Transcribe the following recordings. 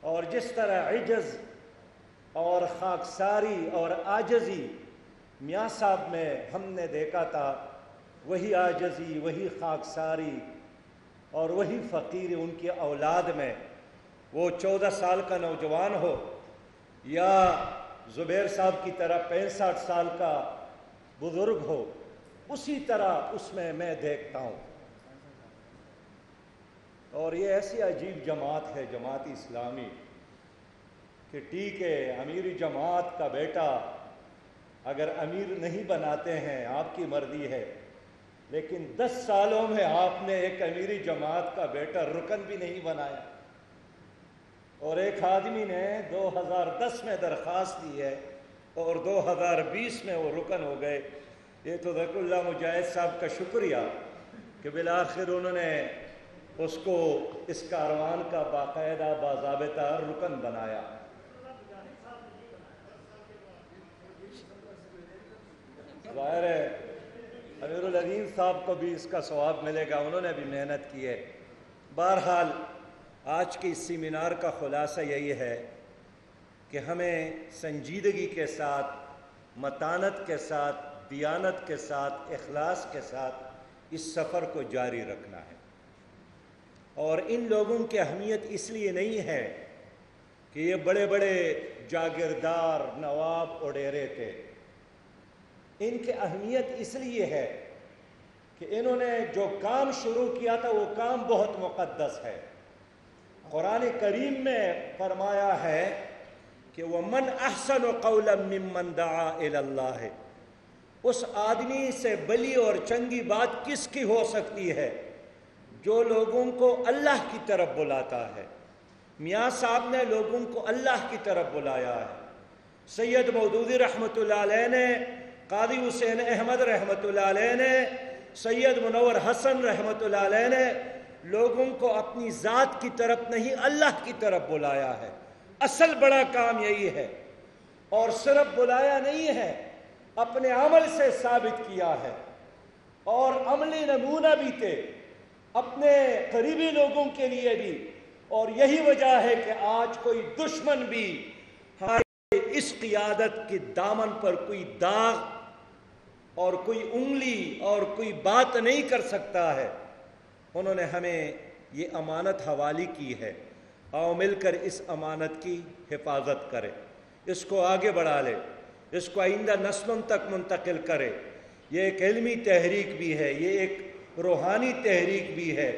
اور جس طرح عجز اور خاکساری اور عاجزی میاں صاحب میں ہم نے دیکھا تھا، وہی عاجزی، وہی خاکساری اور وہی فقیری ان کی اولاد میں، وہ 14 سال کا نوجوان ہو یا زبیر صاحب کی طرح 65 سال کا بزرگ ہو، اسی طرح اس میں دیکھتا ہوں۔ اور یہ ایسی عجیب جماعت ہے جماعت اسلامی کہ ٹھیک ہے امیری جماعت کا بیٹا اگر امیر نہیں بناتے ہیں آپ کی مرضی ہے، لیکن 10 سالوں میں آپ نے ایک امیری جماعت کا بیٹا رکن بھی نہیں بنایا، اور ایک آدمی نے 2010 میں درخواست دی ہے اور 2020 میں وہ رکن ہو گئے۔ یہ تو ذکر اللہ مجاہد صاحب کا شکریہ کہ بالآخر انہوں نے اس کو اس کاروان کا باقاعدہ باضابطہ رکن بنایا۔ ظاہر ہے امیر العظیم صاحب کو بھی اس کا ثواب ملے گا، انہوں نے بھی محنت کی ہے۔ بہرحال آج کے اس سیمینار کا خلاصہ یہی ہے کہ ہمیں سنجیدگی کے ساتھ، متانت کے ساتھ، دیانت کے ساتھ، اخلاص کے ساتھ اس سفر کو جاری رکھنا ہے۔ اور ان لوگوں کی اہمیت اس لیے نہیں ہے کہ یہ بڑے بڑے جاگیردار نواب وڈیرے تھے، ان کی اہمیت اس لیے ہے کہ انہوں نے جو کام شروع کیا تھا وہ کام بہت مقدس ہے۔ قرآن کریم میں فرمایا ہے کہ وَمَنْ أَحْسَنُ قَوْلًا مِّمَّنْ دَعَا إِلَى اللَّهِ، اس آدمی سے بلی اور چنگی بات کس کی ہو سکتی ہے جو لوگوں کو اللہ کی طرف بلاتا ہے۔ میاں صاحب نے لوگوں کو اللہ کی طرف بلایا ہے۔ سید مودودی رحمۃ اللہ علیہ نے، قاضی حسین احمد رحمۃ اللہ علیہ نے، سید منور حسن رحمۃ اللہ علیہ نے لوگوں کو اپنی ذات کی طرف نہیں اللہ کی طرف بلایا ہے۔ اصل بڑا کام یہی ہے، اور صرف بلایا نہیں ہے، اپنے عمل سے ثابت کیا ہے، اور عملی نمونہ بھی تھے اپنے قریبی لوگوں کے لیے بھی۔ اور یہی وجہ ہے کہ آج کوئی دشمن بھی ہمارے اس قیادت کے دامن پر کوئی داغ اور کوئی انگلی اور کوئی بات نہیں کر سکتا ہے۔ انہوں نے ہمیں یہ امانت حوالی کی ہے، آؤ مل کر اس امانت کی حفاظت کرے، اس کو آگے بڑھا لے، اس کو آئندہ نسلوں تک منتقل کرے۔ یہ ایک علمی تحریک بھی ہے، یہ ایک روحانی تحریک بھی ہے،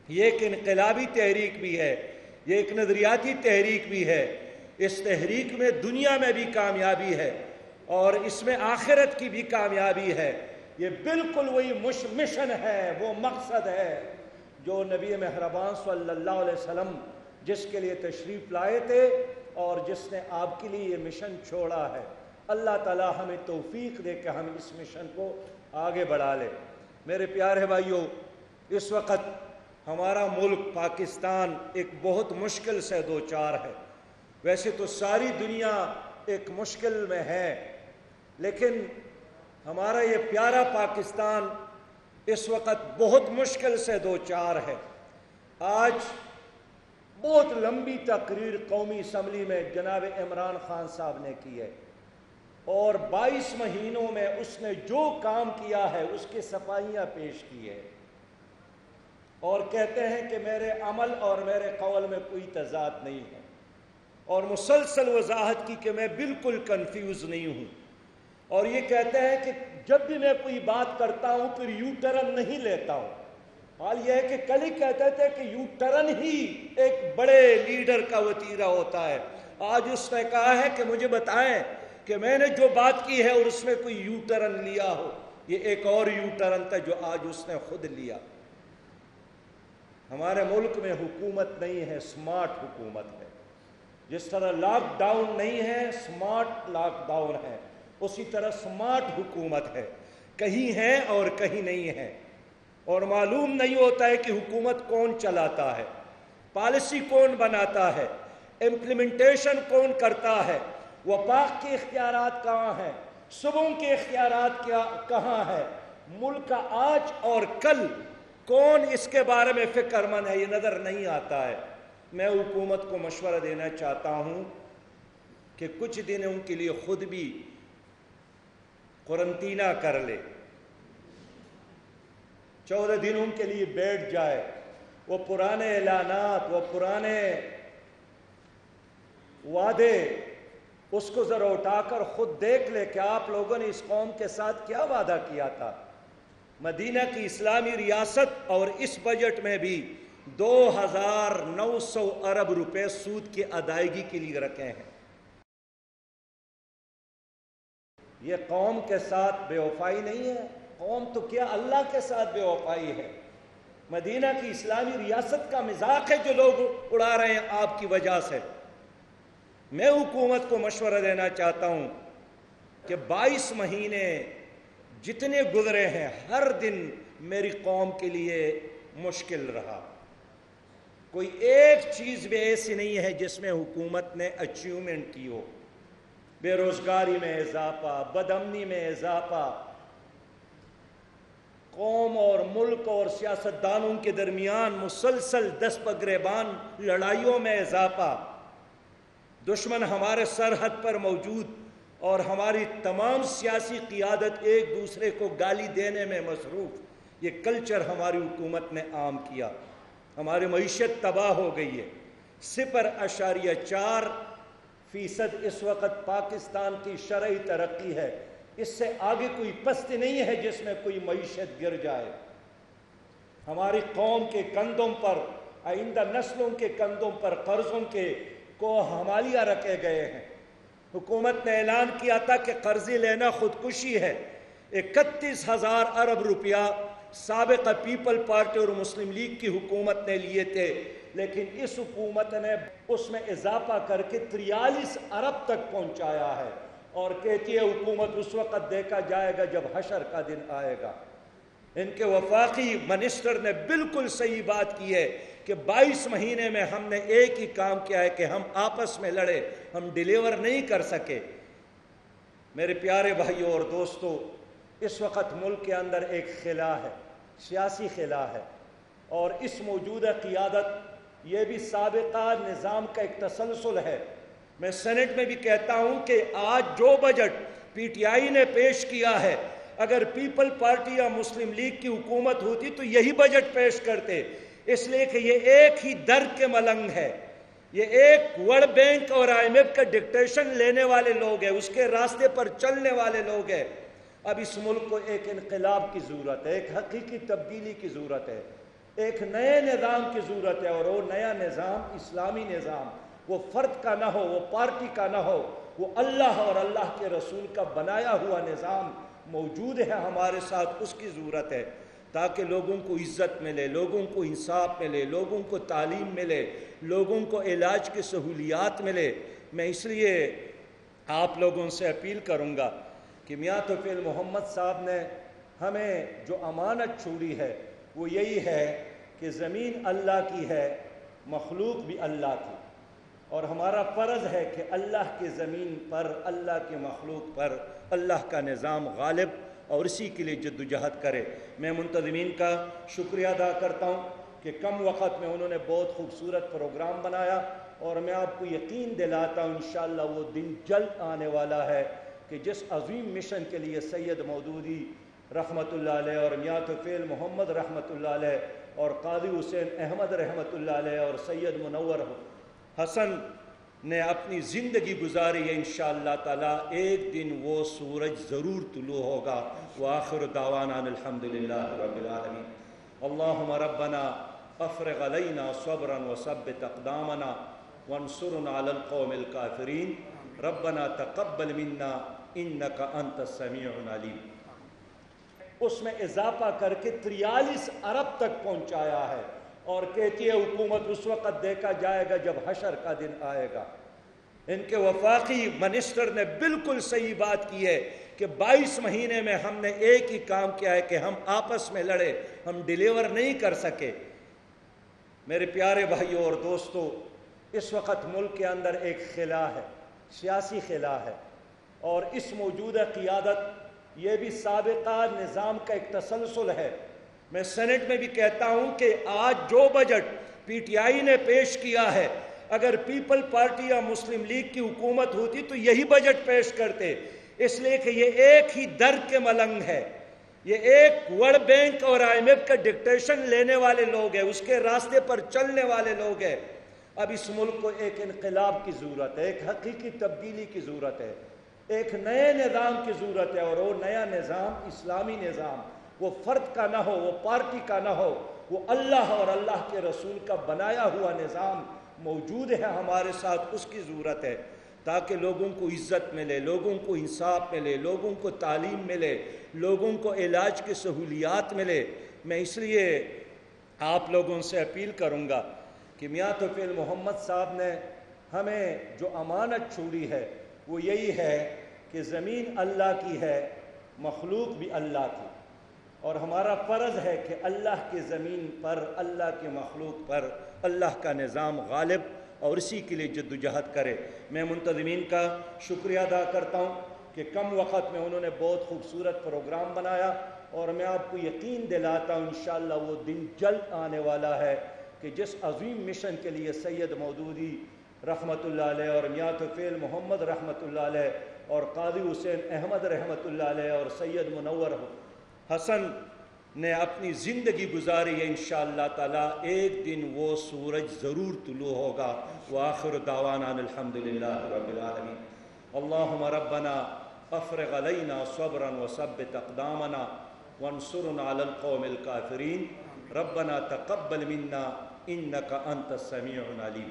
یہ ایک انقلابی تحریک بھی ہے، یہ ایک نظریاتی تحریک بھی ہے۔ اس تحریک میں دنیا میں بھی کامیابی ہے اور اس میں آخرت کی بھی کامیابی ہے۔ یہ بالکل وہی مشن ہے، وہ مقصد ہے جو نبی مہربان صلی اللہ علیہ وسلم جس کے لیے تشریف لائے تھے اور جس نے آپ کے لیے یہ مشن چھوڑا ہے۔ اللہ تعالی ہمیں توفیق دے کہ ہم اس مشن کو آگے بڑھا لیں۔ میرے پیارے بھائیوں، اس وقت ہمارا ملک پاکستان ایک بہت مشکل سے دوچار ہے۔ ویسے تو ساری دنیا ایک مشکل میں ہے، لیکن ہمارا یہ پیارا پاکستان اس وقت بہت مشکل سے دوچار ہے۔ آج بہت لمبی تقریر قومی اسمبلی میں جناب عمران خان صاحب نے کی ہے، اور 22 مہینوں میں اس نے جو کام کیا ہے اس کی صفائیاں پیش کی ہے، اور کہتے ہیں کہ میرے عمل اور میرے قول میں کوئی تضاد نہیں ہے، اور مسلسل وضاحت کی کہ میں بالکل کنفیوز نہیں ہوں، اور یہ کہتے ہیں کہ جب بھی میں کوئی بات کرتا ہوں پھر یو ٹرن نہیں لیتا ہوں۔ حال یہ ہے کہ کل ہی کہتے تھے کہ یو ٹرن ہی ایک بڑے لیڈر کا وتیرہ ہوتا ہے، آج اس نے کہا ہے کہ مجھے بتائیں کہ میں نے جو بات کی ہے اور اس میں کوئی یو ٹرن لیا ہو۔ یہ ایک اور یو ٹرن تھا جو آج اس نے خود لیا۔ ہمارے ملک میں حکومت نہیں ہے، سمارٹ حکومت ہے۔ جس طرح لاک ڈاؤن نہیں ہے، سمارٹ لاک ڈاؤن ہے، اسی طرح سمارٹ حکومت ہے، کہیں ہے اور کہیں نہیں ہے، اور معلوم نہیں ہوتا ہے کہ حکومت کون چلاتا ہے، پالیسی کون بناتا ہے، امپلیمنٹیشن کون کرتا ہے، وفاق کے اختیارات کہاں ہیں، صوبوں کے اختیارات کہاں ہے، ملک کا آج اور کل کون اس کے بارے میں فکر مند ہے، یہ نظر نہیں آتا ہے۔ میں حکومت کو مشورہ دینا چاہتا ہوں کہ کچھ دن ان کے لیے خود بھی قرنطینہ کر لے، 14 دن ان کے لیے بیٹھ جائے، وہ پرانے اعلانات، وہ پرانے وعدے اس کو ذرا اٹھا کر خود دیکھ لے کہ آپ لوگوں نے اس قوم کے ساتھ کیا وعدہ کیا تھا۔ مدینہ کی اسلامی ریاست اور اس بجٹ میں بھی 2900 ارب روپے سود کی ادائیگی کے لیے رکھے ہیں۔ یہ قوم کے ساتھ بے وفائی نہیں ہے، قوم تو کیا اللہ کے ساتھ بے وفائی ہے۔ مدینہ کی اسلامی ریاست کا مذاق ہے جو لوگ اڑا رہے ہیں آپ کی وجہ سے۔ میں حکومت کو مشورہ دینا چاہتا ہوں کہ 22 مہینے جتنے گزرے ہیں ہر دن میری قوم کے لیے مشکل رہا، کوئی ایک چیز بھی ایسی نہیں ہے جس میں حکومت نے اچیومنٹ کی ہو۔ بے روزگاری میں اضافہ، بدامنی میں اضافہ، قوم اور ملک اور سیاستدانوں کے درمیان مسلسل دست بگریبان لڑائیوں میں اضافہ، دشمن ہمارے سرحد پر موجود اور ہماری تمام سیاسی قیادت ایک دوسرے کو گالی دینے میں مصروف، یہ کلچر ہماری حکومت نے عام کیا، ہماری معیشت تباہ ہو گئی ہے۔ 0.4% اس وقت پاکستان کی شرعی ترقی ہے، اس سے آگے کوئی پستی نہیں ہے جس میں کوئی معیشت گر جائے۔ ہماری قوم کے کندھوں پر، آئندہ نسلوں کے کندھوں پر قرضوں کے کو حمالیہ رکھے گئے ہیں۔ حکومت نے اعلان کیا تھا کہ قرضی لینا خودکشی ہے، 31,000 ارب روپیہ سابقہ پیپل پارٹی اور مسلم لیگ کی حکومت نے لیے تھے، لیکن اس حکومت نے اس میں اضافہ کر کے 43 ارب تک پہنچایا ہے، اور کہتی ہے حکومت اس وقت دیکھا جائے گا جب حشر کا دن آئے گا۔ ان کے وفاقی منسٹر نے بالکل صحیح بات کی ہے کہ 22 مہینے میں ہم نے ایک ہی کام کیا ہے کہ ہم آپس میں لڑے، ہم ڈیلیور نہیں کر سکے۔ میرے پیارے بھائیوں اور دوستو، اس وقت ملک کے اندر ایک خلا ہے، سیاسی خلا ہے، اور اس موجودہ قیادت یہ بھی سابقہ نظام کا ایک تسلسل ہے۔ میں سینٹ میں بھی کہتا ہوں کہ آج جو بجٹ پی ٹی آئی نے پیش کیا ہے، اگر پیپل پارٹی یا مسلم لیگ کی حکومت ہوتی تو یہی بجٹ پیش کرتے، اس لیے کہ یہ ایک ہی درد کے ملنگ ہے، یہ ایک ورلڈ بینک اور IMF کا ڈکٹیشن لینے والے لوگ ہیں، اس کے راستے پر چلنے والے لوگ ہیں۔ اب اس ملک کو ایک انقلاب کی ضرورت ہے، ایک حقیقی تبدیلی کی ضرورت ہے، ایک نئے نظام کی ضرورت ہے، اور وہ نیا نظام اسلامی نظام، وہ فرد کا نہ ہو، وہ پارٹی کا نہ ہو، وہ اللہ اور اللہ کے رسول کا بنایا ہوا نظام موجود ہے ہمارے ساتھ، اس کی ضرورت ہے، تاکہ لوگوں کو عزت ملے، لوگوں کو انصاف ملے، لوگوں کو تعلیم ملے، لوگوں کو علاج کی سہولیات ملے۔ میں اس لیے آپ لوگوں سے اپیل کروں گا کہ میاں توفیق محمد صاحب نے ہمیں جو امانت چھوڑی ہے وہ یہی ہے کہ زمین اللہ کی ہے، مخلوق بھی اللہ کی، اور ہمارا فرض ہے کہ اللہ کی زمین پر، اللہ کی مخلوق پر اللہ کا نظام غالب، اور اسی کے لیے جدوجہد کرے۔ میں منتظمین کا شکریہ ادا کرتا ہوں کہ کم وقت میں انہوں نے بہت خوبصورت پروگرام بنایا، اور میں آپ کو یقین دلاتا ہوں انشاءاللہ وہ دن جلد آنے والا ہے کہ جس عظیم مشن کے لیے سید مودودی رحمۃ اللہ علیہ اور میاں توفیق محمد رحمۃ اللہ علیہ اور قاضی حسین احمد رحمۃ اللہ علیہ اور سید منور حسن نے اپنی زندگی گزاری ہے، انشاءاللہ تعالی ایک دن وہ سورج ضرور طلوع ہوگا۔ وآخر دعوانا الحمدللہ رب العالمین۔ اللہم ربنا افرغ علینا صبرا وثبت اقدامنا وانصرنا علی القوم الکافرین، ربنا تقبل منا انک انت السمیع العلیم۔ اس میں اضافہ کر کے 43 ارب تک پہنچایا ہے، اور کہتی ہے حکومت اس وقت دیکھا جائے گا جب حشر کا دن آئے گا۔ ان کے وفاقی منسٹر نے بالکل صحیح بات کی ہے کہ 22 مہینے میں ہم نے ایک ہی کام کیا ہے کہ ہم آپس میں لڑے، ہم ڈیلیور نہیں کر سکے۔ میرے پیارے بھائیوں اور دوستو، اس وقت ملک کے اندر ایک خلا ہے، سیاسی خلا ہے، اور اس موجودہ قیادت یہ بھی سابقہ نظام کا ایک تسلسل ہے۔ میں سینٹ میں بھی کہتا ہوں کہ آج جو بجٹ پی ٹی آئی نے پیش کیا ہے. اگر پیپل پارٹی یا مسلم لیگ کی حکومت ہوتی تو یہی بجٹ پیش کرتے، اس لیے کہ یہ ایک ہی درد کے ملنگ ہے. یہ ایک ورلڈ بینک اور آئی ایم ایف کا ڈکٹیشن لینے والے لوگ ہیں، اس کے راستے پر چلنے والے لوگ ہیں. اب اس ملک کو ایک انقلاب کی ضرورت ہے، ایک حقیقی تبدیلی کی ضرورت ہے، ایک نئے نظام کی ضرورت ہے. اور وہ نیا نظام اسلامی نظام، وہ فرد کا نہ ہو، وہ پارٹی کا نہ ہو، وہ اللہ اور اللہ کے رسول کا بنایا ہوا نظام موجود ہے ہمارے ساتھ. اس کی ضرورت ہے تاکہ لوگوں کو عزت ملے، لوگوں کو انصاف ملے، لوگوں کو تعلیم ملے، لوگوں کو علاج کی سہولیات ملے. میں اس لیے آپ لوگوں سے اپیل کروں گا کہ میاں توفیق محمد صاحب نے ہمیں جو امانت چھوڑی ہے وہ یہی ہے کہ زمین اللہ کی ہے، مخلوق بھی اللہ کی، اور ہمارا فرض ہے کہ اللہ کی زمین پر، اللہ کے مخلوق پر اللہ کا نظام غالب، اور اسی کے لیے جدوجہد کرے. میں منتظمین کا شکریہ ادا کرتا ہوں کہ کم وقت میں انہوں نے بہت خوبصورت پروگرام بنایا، اور میں آپ کو یقین دلاتا ہوں انشاءاللہ وہ دن جلد آنے والا ہے کہ جس عظیم مشن کے لیے سید مودودی رحمۃ اللہ علیہ اور میاں توفیق محمد رحمۃ اللہ علیہ اور قاضی حسین احمد رحمۃ اللہ علیہ اور سید منور حسن نے اپنی زندگی گزاری ہے، انشاءاللہ تعالی ایک دن وہ سورج ضرور طلوع ہوگا. وآخر دعوانا الحمدللہ رب العالمین. اللہم ربنا افرغ علینا صبرا وثبت اقدامنا وانصرنا علی القوم الکافرین. ربنا تقبل منا انک انت السمیع العلیم.